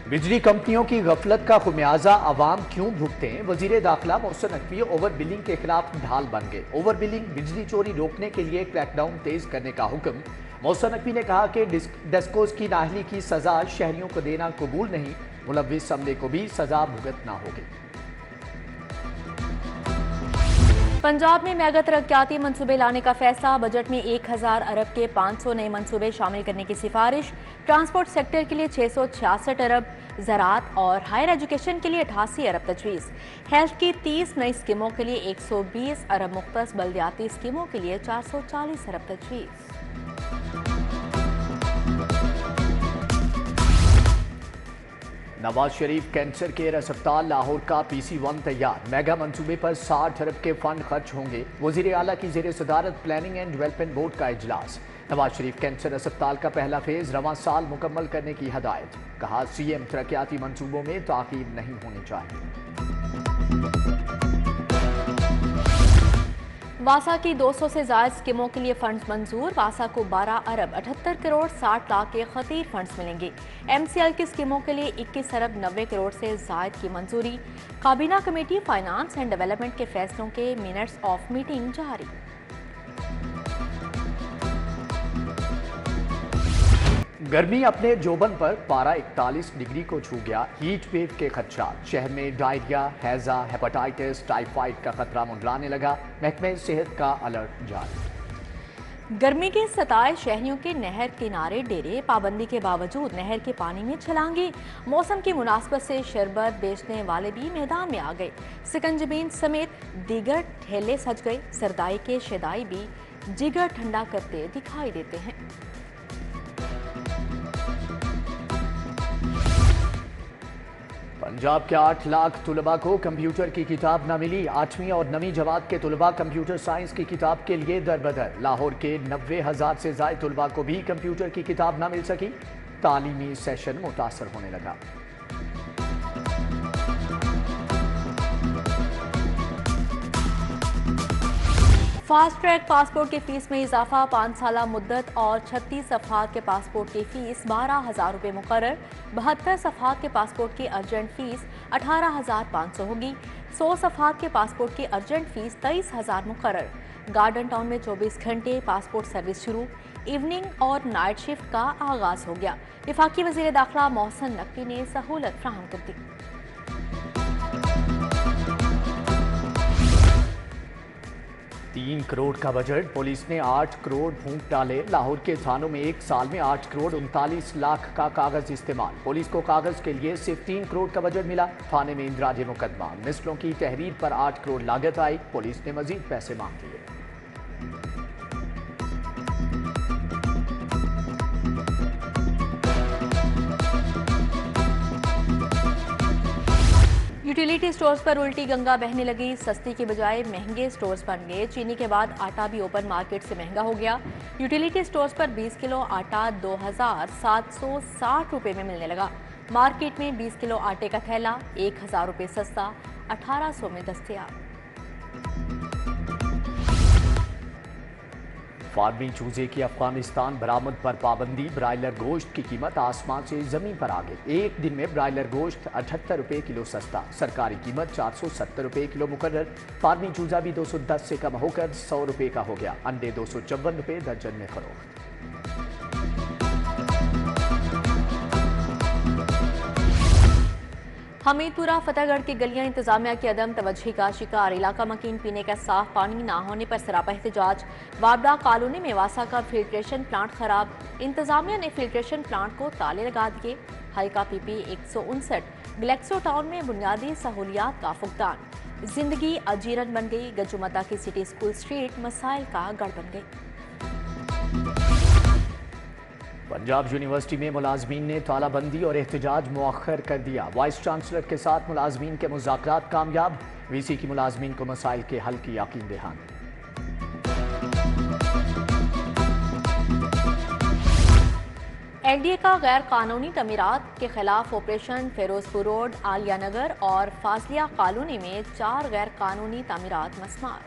बिजली कंपनियों की गफलत का खुमियाजा आवाम क्यों भुगते हैं? वजीर दाखिला मोहसिन नकवी ओवर बिलिंग के खिलाफ ढाल बन गए। ओवर बिलिंग बिजली चोरी रोकने के लिए क्रैकडाउन तेज करने का हुक्म। मोहसिन नकवी ने कहा कि डेस्कोस की नाअहली की सजा शहरियों को देना कबूल नहीं, मुलव्विस अमले को भी सजा भुगतना होगी। पंजाब में मेगा तरक्याती मंसूबे लाने का फैसला। बजट में 1000 अरब के 500 नए मंसूबे शामिल करने की सिफारिश। ट्रांसपोर्ट सेक्टर के लिए 666 अरब, ज़राअत और हायर एजुकेशन के लिए 88 अरब तजवीज़। हेल्थ की 30 नई स्कीमों के लिए 120 अरब मुख्तस, बल्दियाती स्कीमों के लिए 440 अरब तजवीज़। नवाज शरीफ कैंसर केयर अस्पताल लाहौर का PC1 तैयार। मेगा मंसूबे पर 60 अरब के फंड खर्च होंगे। वजीर आला की जेर सदारत प्लानिंग एंड डेवलपमेंट बोर्ड का इजलास। नवाज शरीफ कैंसर अस्पताल का पहला फेज रवां साल मुकम्मल करने की हदायत। कहा CM तरक्याती मंसूबों में ताखीर नहीं होनी चाहिए। वासा की 200 से ज़ायद स्कीमों के लिए फंड्स मंजूर। वासा को 12 अरब 78 करोड़ 60 लाख के खतीर फंड्स मिलेंगे। MCL की स्कीमों के लिए 21 अरब 90 करोड़ से ज़ायद की मंजूरी। काबीना कमेटी फाइनेंस एंड डेवलपमेंट के फैसलों के मिनट्स ऑफ मीटिंग जारी। गर्मी अपने जोबन पर पारा 41 डिग्री को छू गया। हीट वेव के खदशात। शहर में डायरिया, हैजा, हेपेटाइटिस, टाइफाइड का खतरा मंडराने लगा। महकमे सेहत का अलर्ट जारी। गर्मी के सताए शहरियों के नहर किनारे डेरे। पाबंदी के बावजूद नहर के पानी में छलांगे। मौसम की मुनासबत से शरबत बेचने वाले भी मैदान में आ गए। सिकंजबीन समेत दीगर ठेले सज गए। सरदाई के शेदाई भी जिगर ठंडा करते दिखाई देते हैं। पंजाब के 8 लाख तुलबा को कंप्यूटर की किताब न मिली। 8वीं और 9वीं जमात के तुलबा कंप्यूटर साइंस की किताब के लिए दरबदर। लाहौर के 90,000 से ज़ायद तुलबा को भी कंप्यूटर की किताब न मिल सकी। तालीमी सेशन मुतासर होने लगा। फास्ट ट्रैक पासपोर्ट की फीस में इजाफा। 5 साला मुद्दत और 36 सफ़हात के पासपोर्ट की फीस 12,000 रुपये मुकर्रर। 72 सफ़हात के पासपोर्ट की अर्जेंट फीस 18,500 होगी। 100 सफ़हात के पासपोर्ट की अर्जेंट फीस 23,000 मुकर्रर। गार्डन टाउन में 24 घंटे पासपोर्ट सर्विस शुरू। इवनिंग और नाइट शिफ्ट का आगाज हो गया। वफाकी वज़ीर दाखिला मोहसिन नकवी ने सहूलत फराहम कर दी। 3 करोड़ का बजट। पुलिस ने 8 करोड़ फूंक डाले। लाहौर के थानों में एक साल में 8 करोड़ 39 लाख का कागज इस्तेमाल। पुलिस को कागज के लिए सिर्फ 3 करोड़ का बजट मिला। थाने में इंदराज मुकदमा। मिसलों की तहरीर पर 8 करोड़ लागत आई। पुलिस ने मजीद पैसे मांग लिए। यूटिलिटी स्टोर्स पर उल्टी गंगा बहने लगी। सस्ती के बजाय महंगे स्टोर्स बन गए। चीनी के बाद आटा भी ओपन मार्केट से महंगा हो गया। यूटिलिटी स्टोर्स पर 20 किलो आटा 2,760 रुपये में मिलने लगा। मार्केट में 20 किलो आटे का थैला 1,000 रुपये सस्ता 1,800 में दस्तयाब। फार्मी चूजे की अफगानिस्तान बरामद पर पाबंदी। ब्रायलर गोश्त की कीमत आसमान से जमीन पर आ गई। एक दिन में ब्रायलर गोश्त 78 रुपये किलो सस्ता। सरकारी कीमत 470 रुपये किलो मुकर्रर। फार्मी चूजा भी 210 से कम होकर 100 रुपये का हो गया। अंडे 254 रुपये दर्जन में फरोख्त। हमीदपुरा फतेहगढ़ की गलियां इंतजामिया की अदम तवज्जो का शिकार। इलाका मकीन पीने का साफ पानी ना होने पर सरापा एहतजाज। वाबड़ा कॉलोनी में वासा का फिल्ट्रेशन प्लांट खराब। इंतजामिया ने फिल्ट्रेशन प्लांट को ताले लगा दिए। हल्का PP 159 ग्लेक्सो टाउन में बुनियादी सहूलियात का फुकदान। जिंदगी अजीरन बन गई। गजुमता की सिटी स्कूल स्ट्रीट मसाइल का गढ़ बन गई। पंजाब यूनिवर्सिटी में मुलाजमीन ने तालाबंदी और एहतजाज मुअख्खर कर दिया। वाइस चांसलर के साथ मुलाजमीन के मुज़ाकरात कामयाब। VC की मुलाजमीन को मसाइल के हल की यकीन दहानी। NDA का गैर कानूनी तमीरात के खिलाफ ऑपरेशन। फिरोजपुर रोड, आलिया नगर और फाजलिया कॉलोनी में 4 गैर कानूनी तमीरात मस्मार।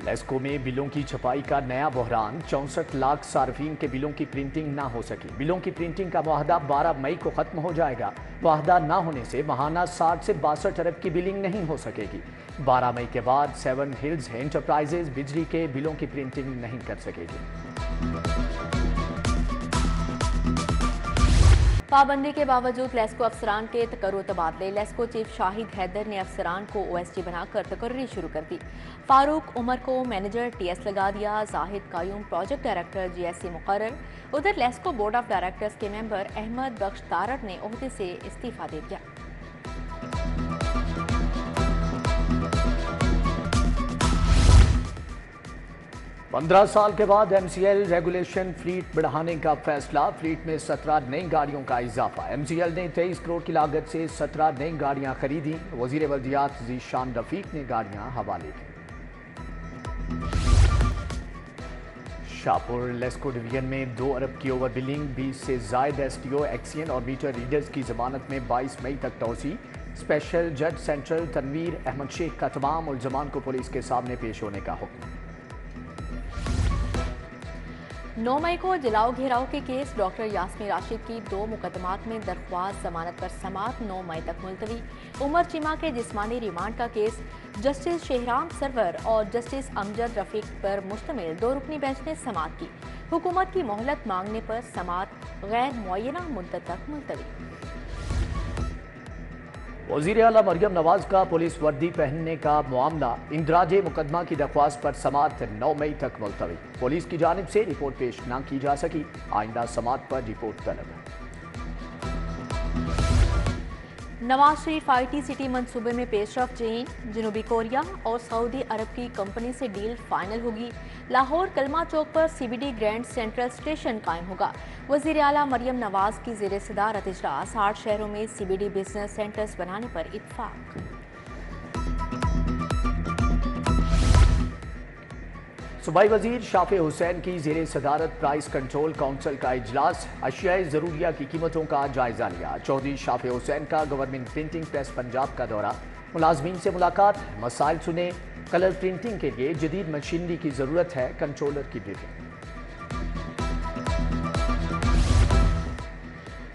लेस्को में बिलों की छपाई का नया बहरान, 64 लाख सार्फिन के बिलों की प्रिंटिंग ना हो सकी। बिलों की प्रिंटिंग का मुआहदा 12 मई को खत्म हो जाएगा। मुआहदा ना होने से माहाना 60 से 62 अरब की बिलिंग नहीं हो सकेगी। 12 मई के बाद सेवन हिल्स एंटरप्राइजेज बिजली के बिलों की प्रिंटिंग नहीं कर सकेगी। पाबंदी के बावजूद लेस्को अफसरान के तकर्रो तबादले। लेस्को चीफ शाहिद हैदर ने अफसरान को ओएसडी बनाकर तकर्री शुरू कर दी। फारूक उमर को मैनेजर टीएस लगा दिया। जाहिद कायूम प्रोजेक्ट डायरेक्टर जीएससी मुकर्रर। उधर लेस्को बोर्ड ऑफ डायरेक्टर्स के मेंबर अहमद बख्श तारड़ ने ओहदे से इस्तीफा दे दिया। पंद्रह साल के बाद एमसीएल रेगुलेशन फ्लीट बढ़ाने का फैसला। फ्लीट में 17 नई गाड़ियों का इजाफा। एमसीएल ने 23 करोड़ की लागत से 17 नई गाड़ियां खरीदी। वजीर बल्दियात ज़ीशान रफीक ने गाड़ियां हवाले की। शाहपुर लेस्को डिवीजन में 2 अरब की ओवर बिलिंग, 20 से जायद एसटीओ, एक्सियन और मीटर रीडर्स की जमानत में 22 मई तक तोसी। स्पेशल जज सेंट्रल तनवीर अहमद शेख का तमाम मुल्जमान को पुलिस के सामने पेश होने का हुक्म। 9 मई को जलाओ घेराव के केस डॉक्टर यास्मीन राशिद की 2 मुकदमात में दरख्वास्त जमानत पर समात 9 मई तक मुलतवी। उमर चीमा के जिस्मानी रिमांड का केस जस्टिस शेहराम सरवर और जस्टिस अमजद रफीक पर मुश्तमिल 2 रुकनी बेंच ने समात की। हुकूमत की मोहलत मांगने पर समात गैर मुअय्यना मुद्दत तक मुलतवी। वज़ीर आला मरियम नवाज का पुलिस वर्दी पहनने का मामला, इंदराज मुकदमा की दरख्वास्त पर समात 9 मई तक मुलतवी। पुलिस की जानिब से रिपोर्ट पेश न की जा सकी। आइंदा समात पर रिपोर्ट तलब है। नवाज शरीफ आईटी सिटी मंसूबे में पेशरफ। चीन, जनूबी कोरिया और सऊदी अरब की कंपनी से डील फाइनल होगी। लाहौर कलमा चौक पर सीबीडी ग्रैंड सेंट्रल स्टेशन कायम होगा। वज़ीर आला मरियम नवाज की ज़ेर सदारत इजलास। 8 शहरों में सीबीडी बिजनेस सेंटर्स बनाने पर इत्तफाक। सूबाई वजीर शाफे हुसैन की ज़ेर सदारत प्राइस कंट्रोल काउंसिल का इजलास। अशियाए ज़रूरिया की कीमतों का जायजा लिया। चौधरी शाफे हुसैन का गवर्नमेंट प्रिंटिंग प्रेस पंजाब का दौरा। मुलाजमीन से मुलाकात, मसाइल सुने। कलर प्रिंटिंग के लिए जदीद मशीनरी की ज़रूरत है, कंट्रोलर की briefing.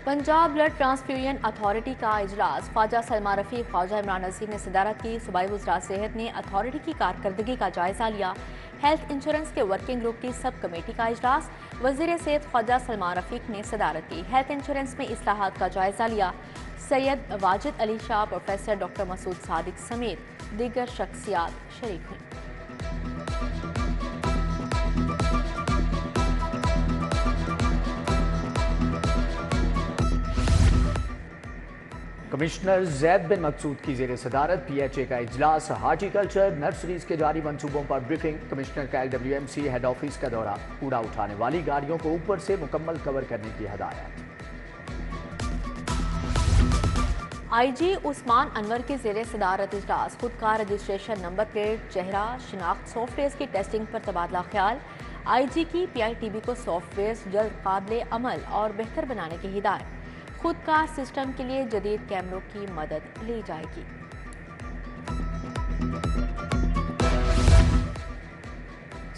Punjab blood transfusion authority का इजलास। ख्वाजा सलमा रफी, ख्वाजा इमरान नज़ीर ने सदारत की। सूबाई वज़रात सेहत ने अथॉरिटी की कारकर्दगी का जायजा लिया। हेल्थ इंश्योरेंस के वर्किंग ग्रुप की सब कमेटी का इजलास। वज़ीर सेहत ख्वाजा सलमा रफीक ने सदारत की। हेल्थ इंश्योरेंस में इस्लाहात का जायजा लिया। सैयद वाजिद अली शाह, प्रोफेसर डॉक्टर मसूद सादिक समेत दीगर शख्सियात शरीक हुई। कमिश्नर जैद बिन मकसूद की ज़ेर सदारत पीएचए का इजलास। हार्टिकल्चर नर्सरीज के जारी मंसूबों पर ब्रीफिंग। कमिश्नर का LWMC हेड ऑफिस का दौरा। कूड़ा उठाने वाली गाड़ियों को ऊपर से मुकम्मल कवर करने की हदायत। IG उस्मान अनवर की ज़ेर सदारत इजलास। खुद का रजिस्ट्रेशन नंबर प्लेट, चेहरा शनाख्त सॉफ्टवेयर की टेस्टिंग पर तबादला ख्याल। IG की PITB को सॉफ्टवेयर जल्द काबिल अमल और बेहतर बनाने की हिदायत। खुद का सिस्टम के लिए जदीद कैमरों की मदद ली जाएगी।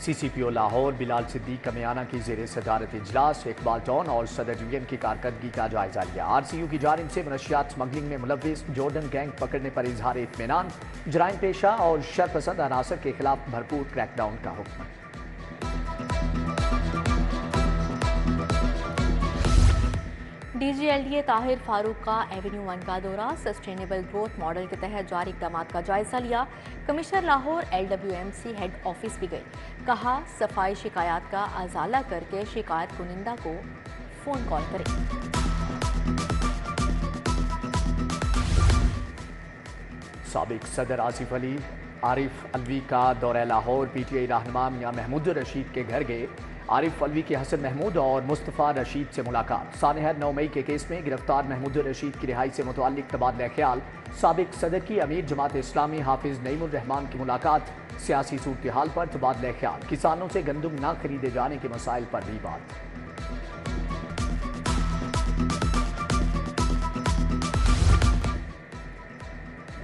CCPO लाहौर बिलाल सिद्दीक कमियाना की ज़ेर सदारत इजलास। इकबाल टॉन और सदर डिवीजन की कारकर्दगी का जायजा लिया। RCU की जानिब से मनशियात स्मगलिंग में मुलव्विस जॉर्डन गैंग पकड़ने पर इजहार इत्मीनान। जराइम पेशा और शरपसंद अनासर के खिलाफ भरपूर क्रैकडाउन का हुक्म। DGLDA ताहिर फारूक का एवेन्यू 1 का दौरा। सस्टेनेबल ग्रोथ मॉडल के तहत जारी इक़दाम का जायजा लिया। Commissioner Lahore LWMC head office भी गए। कहा सफाई शिकायत का अजाला करके शिकायत कुनिंदा को फोन कॉल करें। साबिक सदर आसिफ अली आरिफ अलवी का दौरा लाहौर। PTI रहनुमा मियां महमूद रशीद के घर गए। आरिफ अलवी के हसन महमूद और मुस्तफ़ा रशीद से मुलाकात। सानहर 9 मई के केस में गिरफ्तार महमूद रशीद की रिहाई से मुतअल्लिक तबादला ख्याल। साबिक सदर की अमीर जमात इस्लामी हाफिज नईमुर रहमान की मुलाकात। सियासी सूरत हाल पर तबादला ख्याल। किसानों से गंदम न खरीदे जाने के मसाइल पर भी बात।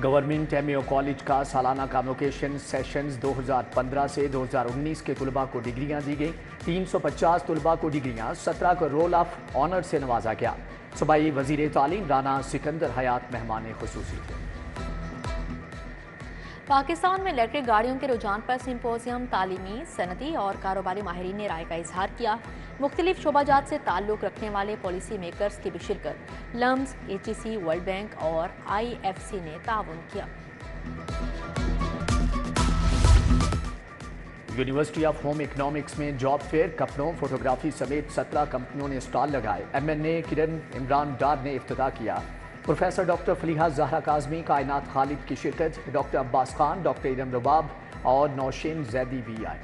गवर्नमेंट एमएओ कॉलेज का सालाना कन्वोकेशन सेशंस 2015 से 2019 के तलबा को डिग्रियां दी गई। 350 तलबा को डिग्रियां, 17 को रोल ऑफ ऑनर से नवाजा गया। सूबाई वजीर तालीम राना सिकंदर हयात मेहमान खुसूसी थे। पाकिस्तान में इलेक्ट्रिक गाड़ियों के रुझान पर सिंपोजियम तालीमी, सनती और कारोबारी माहिरीन ने राय का इजहार किया। मुख्तलिफ शोबाजात से ताल्लुक़ रखने वाले पॉलिसी मेकर्स की भी शिरकत। लम्स, HEC, वर्ल्ड बैंक और IFC ने ताउन किया। यूनिवर्सिटी ऑफ होम इकोनॉमिक्स में जॉब फेयर, कपड़ों, फोटोग्राफी समेत 17 कंपनियों ने स्टॉल लगाए। MNA किरण इमरान डार ने इफ्तिताह किया। प्रोफेसर डॉक्टर फलीहा ज़हरा काज़मी, कायनात खालिद की शिरकत। डॉक्टर अब्बास खान, डॉक्टर इरम रबाब और नौशीन जैदी भी आए।